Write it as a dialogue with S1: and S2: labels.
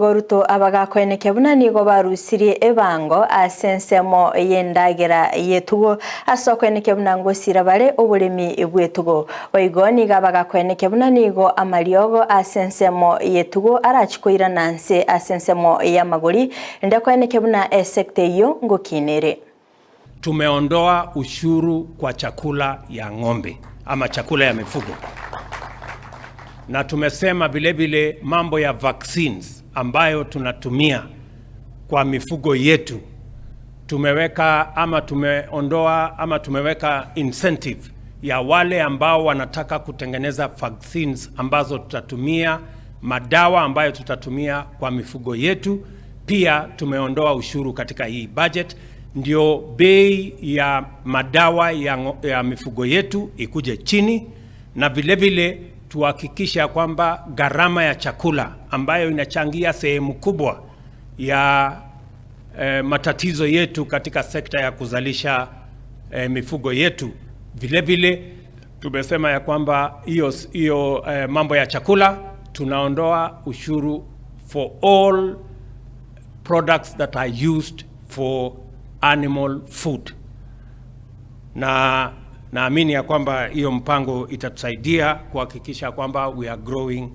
S1: Ruto abagakoeneke bunani go barusirie ebango asensemo yendagera yetugo asokoeneke bunango sirabare oburemi ebwetugo oigoni gabagakoeneke bunani go amariogo asensemo yetugo arachikoira nanse asensemo yamaguri ndakoeneke buna sekte yo ngokinere.
S2: Tumeondoa ushuru kwa chakula ya ng'ombe ama chakula ya mifugo, na tumesema vile mambo ya vaccines ambayo tunatumia kwa mifugo yetu tumeweka ama tumeondoa ama tumeweka incentive ya wale ambao wanataka kutengeneza vaccines ambazo tutatumia, madawa ambayo tutatumia kwa mifugo yetu. Pia tumeondoa ushuru katika hii budget, ndio bei ya madawa ya mifugo yetu ikuje chini, na vile tuhakikisha kwamba gharama ya chakula ambayo inachangia sehemu kubwa ya matatizo yetu katika sekta ya kuzalisha mifugo yetu. Vile tumesema ya kwamba hiyo mambo ya chakula tunaondoa ushuru for all products that are used for animal food. Naamini ya kwamba hiyo mpango itatusaidia kuhakikisha kwamba we are growing